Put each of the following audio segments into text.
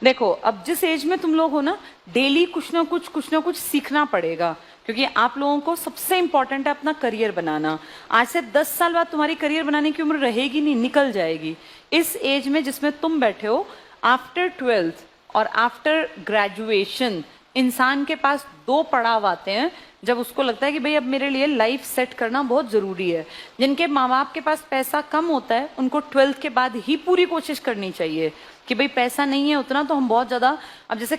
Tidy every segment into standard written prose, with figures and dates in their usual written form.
देखो, अब जिस एज में तुम लोग हो ना, डेली कुछ ना कुछ सीखना पड़ेगा, क्योंकि आप लोगों को सबसे इंपॉर्टेंट है अपना करियर बनाना। आज से 10 साल बाद तुम्हारी करियर बनाने की उम्र रहेगी नहीं, निकल जाएगी। इस एज में जिसमें तुम बैठे हो, आफ्टर 12th और आफ्टर ग्रेजुएशन इंसान के पास दो पड़ाव आते हैं जब उसको लगता है कि भाई अब मेरे लिए लाइफ सेट करना बहुत जरूरी है। जिनके माँ बाप के पास पैसा कम होता है उनको 12th के बाद ही पूरी कोशिश करनी चाहिए कि भाई पैसा नहीं है उतना तो हम बहुत ज्यादा, अब जैसे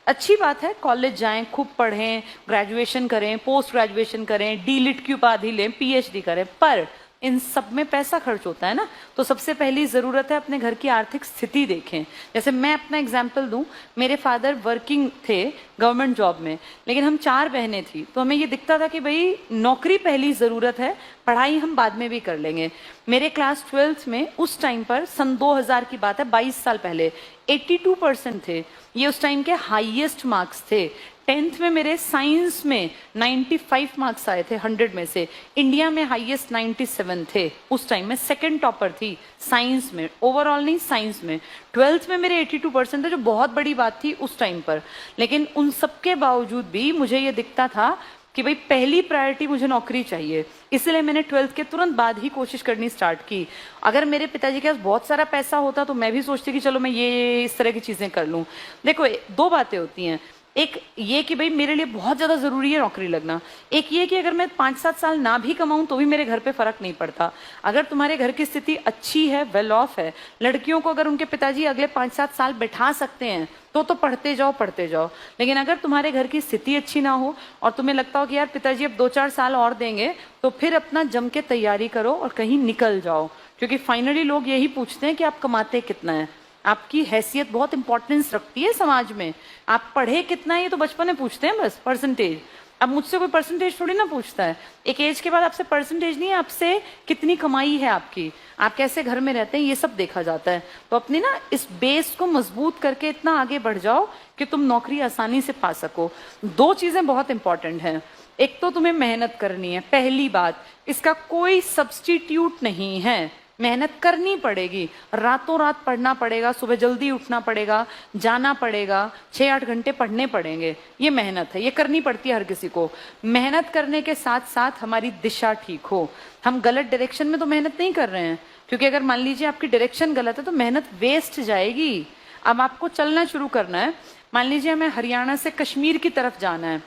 अच्छी बात है कॉलेज जाएं, खूब पढ़ें, ग्रेजुएशन करें, पोस्ट ग्रेजुएशन करें, डीलिट की उपाधि लें, पीएचडी करें, पर इन सब में पैसा खर्च होता है ना। तो सबसे पहली जरूरत है अपने घर की आर्थिक स्थिति देखें। जैसे मैं अपना एग्जाम्पल दूं, मेरे फादर वर्किंग थे गवर्नमेंट जॉब में, लेकिन हम 4 बहनें थी, तो हमें ये दिखता था कि भाई नौकरी पहली जरूरत है, पढ़ाई हम बाद में भी कर लेंगे। मेरे क्लास 12th में उस टाइम पर सन 2000 की बात है, 22 साल पहले 82% थे। ये उस टाइम के हाईएस्ट मार्क्स थे। 10th में मेरे साइंस में 95 मार्क्स आए थे 100 में से। इंडिया में हाईएस्ट 97 थे उस टाइम में, सेकंड टॉपर थी साइंस में, ओवरऑल नहीं साइंस में। 12th में मेरे 82% थे, जो बहुत बड़ी बात थी उस टाइम पर। लेकिन उन सबके बावजूद भी मुझे ये दिखता था कि भाई पहली प्रायोरिटी मुझे नौकरी चाहिए, इसलिए मैंने 12th के तुरंत बाद ही कोशिश करनी स्टार्ट की। अगर मेरे पिताजी के पास बहुत सारा पैसा होता तो मैं भी सोचती कि चलो मैं ये इस तरह की चीजें कर लूं। देखो, दो बातें होती हैं, एक ये कि भाई मेरे लिए बहुत ज्यादा जरूरी है नौकरी लगना, एक ये कि अगर मैं 5-7 साल ना भी कमाऊं तो भी मेरे घर पे फर्क नहीं पड़ता। अगर तुम्हारे घर की स्थिति अच्छी है, वेल ऑफ है, लड़कियों को अगर उनके पिताजी अगले 5-7 साल बैठा सकते हैं तो पढ़ते जाओ पढ़ते जाओ। लेकिन अगर तुम्हारे घर की स्थिति अच्छी ना हो और तुम्हें लगता हो कि यार पिताजी अब 2-4 साल और देंगे, तो फिर अपना जम के तैयारी करो और कहीं निकल जाओ। क्योंकि फाइनली लोग यही पूछते हैं कि आप कमाते कितना है। आपकी हैसियत बहुत इंपॉर्टेंस रखती है समाज में। आप पढ़े कितना है ये तो बचपन में पूछते हैं बस, परसेंटेज। अब मुझसे कोई परसेंटेज थोड़ी ना पूछता है। एक एज के बाद आपसे परसेंटेज नहीं है, आपसे कितनी कमाई है आपकी, आप कैसे घर में रहते हैं, ये सब देखा जाता है। तो अपनी ना इस बेस को मजबूत करके इतना आगे बढ़ जाओ कि तुम नौकरी आसानी से पा सको। 2 चीजें बहुत इंपॉर्टेंट हैं। एक तो तुम्हें मेहनत करनी है, पहली बात, इसका कोई सब्स्टिट्यूट नहीं है। मेहनत करनी पड़ेगी, रातों रात पढ़ना पड़ेगा, सुबह जल्दी उठना पड़ेगा, जाना पड़ेगा, 6-8 घंटे पढ़ने पड़ेंगे। ये मेहनत है, ये करनी पड़ती है हर किसी को। मेहनत करने के साथ साथ हमारी दिशा ठीक हो। हम गलत डायरेक्शन में तो मेहनत नहीं कर रहे हैं, क्योंकि अगर मान लीजिए आपकी डायरेक्शन गलत है तो मेहनत वेस्ट जाएगी। अब आपको चलना शुरू करना है, मान लीजिए हमें हरियाणा से कश्मीर की तरफ जाना है,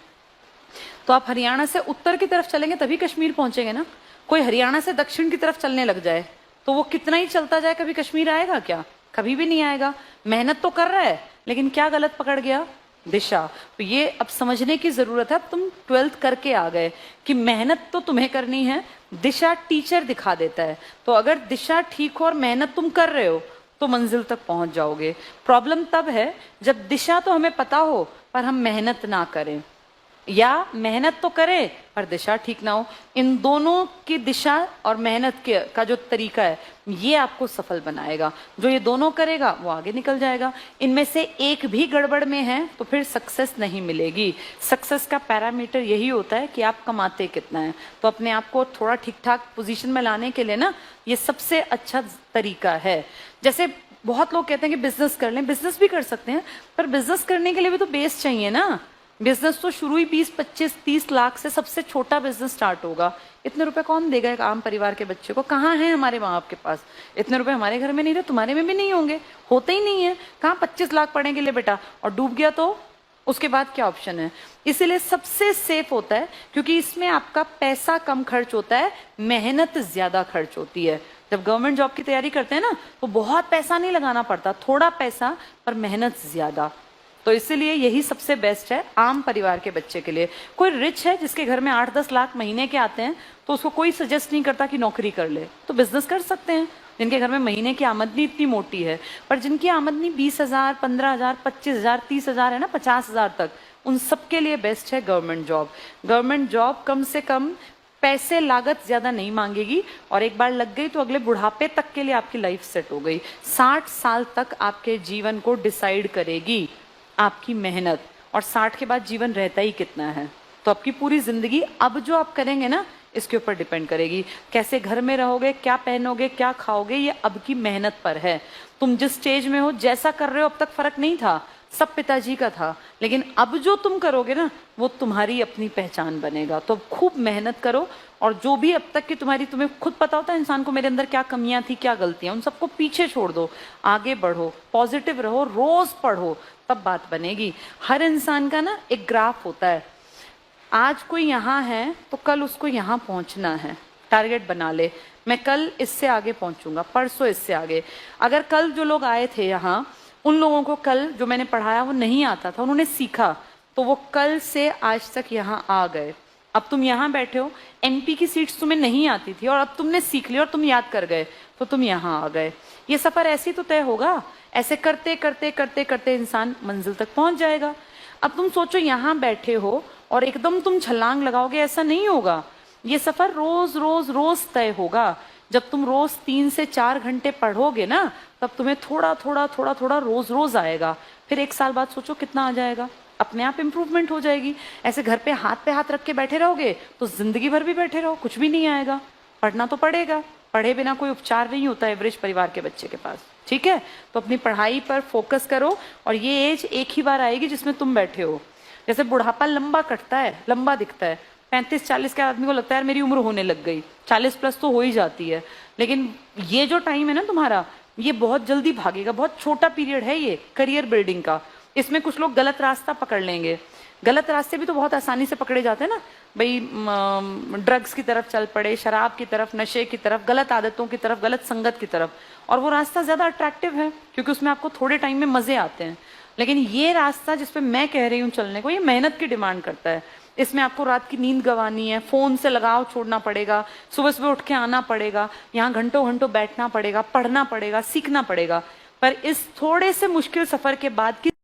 तो आप हरियाणा से उत्तर की तरफ चलेंगे तभी कश्मीर पहुंचेंगे ना। कोई हरियाणा से दक्षिण की तरफ चलने लग जाए तो वो कितना ही चलता जाए, कभी कश्मीर आएगा क्या? कभी भी नहीं आएगा। मेहनत तो कर रहा है लेकिन क्या गलत पकड़ गया? दिशा। तो ये अब समझने की जरूरत है। अब तुम 12th करके आ गए कि मेहनत तो तुम्हें करनी है, दिशा टीचर दिखा देता है। तो अगर दिशा ठीक हो और मेहनत तुम कर रहे हो तो मंजिल तक पहुंच जाओगे। प्रॉब्लम तब है जब दिशा तो हमें पता हो पर हम मेहनत ना करें, या मेहनत तो करे पर दिशा ठीक ना हो। इन दोनों की दिशा और मेहनत का जो तरीका है ये आपको सफल बनाएगा। जो ये दोनों करेगा वो आगे निकल जाएगा। इनमें से एक भी गड़बड़ में है तो फिर सक्सेस नहीं मिलेगी। सक्सेस का पैरामीटर यही होता है कि आप कमाते कितना है। तो अपने आप को थोड़ा ठीक ठाक पोजीशन में लाने के लिए ना ये सबसे अच्छा तरीका है। जैसे बहुत लोग कहते हैं कि बिजनेस कर लें, बिजनेस भी कर सकते हैं, पर बिजनेस करने के लिए भी तो बेस चाहिए ना। बिजनेस तो शुरू ही 20, 25, 30 लाख से सबसे छोटा बिजनेस स्टार्ट होगा। इतने रुपए कौन देगा एक आम परिवार के बच्चे को? कहाँ है हमारे माँ बाप के पास इतने रुपए? हमारे घर में नहीं रहे, तुम्हारे में भी नहीं होंगे, होते ही नहीं है। कहाँ 25 लाख पढ़ने के लिए बेटा, और डूब गया तो उसके बाद क्या ऑप्शन है? इसीलिए सबसे सेफ होता है, क्योंकि इसमें आपका पैसा कम खर्च होता है, मेहनत ज्यादा खर्च होती है। जब गवर्नमेंट जॉब की तैयारी करते हैं ना तो बहुत पैसा नहीं लगाना पड़ता, थोड़ा पैसा पर मेहनत ज्यादा। तो इसीलिए यही सबसे बेस्ट है आम परिवार के बच्चे के लिए। कोई रिच है जिसके घर में 8-10 लाख महीने के आते हैं तो उसको कोई सजेस्ट नहीं करता कि नौकरी कर ले, तो बिजनेस कर सकते हैं। जिनके घर में महीने की आमदनी इतनी मोटी है, पर जिनकी आमदनी 20,000, 15,000, 25,000, 30,000 है ना, 50,000 तक, उन सबके लिए बेस्ट है गवर्नमेंट जॉब। गवर्नमेंट जॉब कम से कम पैसे लागत ज्यादा नहीं मांगेगी, और एक बार लग गई तो अगले बुढ़ापे तक के लिए आपकी लाइफ सेट हो गई। 60 साल तक आपके जीवन को डिसाइड करेगी आपकी मेहनत, और 60 के बाद जीवन रहता ही कितना है। तो आपकी पूरी जिंदगी अब जो आप करेंगे ना, इसके ऊपर डिपेंड करेगी। कैसे घर में रहोगे, क्या पहनोगे, क्या खाओगे, ये अब की मेहनत पर है। तुम जिस स्टेज में हो, जैसा कर रहे हो, अब तक फर्क नहीं था, सब पिताजी का था, लेकिन अब जो तुम करोगे ना वो तुम्हारी अपनी पहचान बनेगा। तो अब खूब मेहनत करो, और जो भी अब तक की तुम्हें खुद पता होता है इंसान को मेरे अंदर क्या कमियां थी, क्या गलतियां, उन सबको पीछे छोड़ दो, आगे बढ़ो, पॉजिटिव रहो, रोज पढ़ो, तब बात बनेगी। हर इंसान का ना एक ग्राफ होता है, आज कोई यहाँ है तो कल उसको यहाँ पहुंचना है, टारगेट बना ले, मैं कल इससे आगे पहुंचूंगा, परसों इससे आगे। अगर कल जो लोग आए थे यहाँ, उन लोगों को कल जो मैंने पढ़ाया वो नहीं आता था, उन्होंने सीखा, तो वो कल से आज तक यहाँ आ गए। अब तुम यहाँ बैठे हो, एमपी की सीट्स तुम्हें नहीं आती थी और अब तुमने सीख लिया और तुम याद कर गए, तो तुम यहाँ आ गए। ये सफर ऐसे ही तो तय होगा, ऐसे करते करते करते करते इंसान मंजिल तक पहुंच जाएगा। अब तुम सोचो यहाँ बैठे हो और एकदम तुम छलांग लगाओगे, ऐसा नहीं होगा। ये सफर रोज रोज रोज तय होगा। जब तुम रोज 3 से 4 घंटे पढ़ोगे ना, तब तुम्हें थोड़ा थोड़ा थोड़ा थोड़ा रोज रोज आएगा। फिर 1 साल बाद सोचो कितना आ जाएगा, अपने आप इंप्रूवमेंट हो जाएगी। ऐसे घर पे हाथ रख के बैठे रहोगे तो जिंदगी भर भी बैठे रहो, कुछ भी नहीं आएगा। पढ़ना तो पड़ेगा, पढ़े बिना कोई उपचार नहीं होता एवरेज परिवार के बच्चे के पास, ठीक है। तो अपनी पढ़ाई पर फोकस करो, और ये एज एक ही बार आएगी जिसमें तुम बैठे हो। जैसे बुढ़ापा लंबा कटता है, लंबा दिखता है, 35-40 के आदमी को लगता है यार मेरी उम्र होने लग गई, 40 प्लस तो हो ही जाती है, लेकिन ये जो टाइम है ना तुम्हारा, ये बहुत जल्दी भागेगा। बहुत छोटा पीरियड है ये करियर बिल्डिंग का। इसमें कुछ लोग गलत रास्ता पकड़ लेंगे, गलत रास्ते भी तो बहुत आसानी से पकड़े जाते हैं ना भाई। ड्रग्स की तरफ चल पड़े, शराब की तरफ, नशे की तरफ, गलत आदतों की तरफ, गलत संगत की तरफ, और वो रास्ता ज्यादा अट्रैक्टिव है क्योंकि उसमें आपको थोड़े टाइम में मजे आते हैं। लेकिन ये रास्ता जिसपे मैं कह रही हूँ चलने को, ये मेहनत की डिमांड करता है। इसमें आपको रात की नींद गंवानी है, फोन से लगाव छोड़ना पड़ेगा, सुबह सुबह उठ के आना पड़ेगा, यहाँ घंटों घंटों बैठना पड़ेगा, पढ़ना पड़ेगा, सीखना पड़ेगा। पर इस थोड़े से मुश्किल सफर के बाद की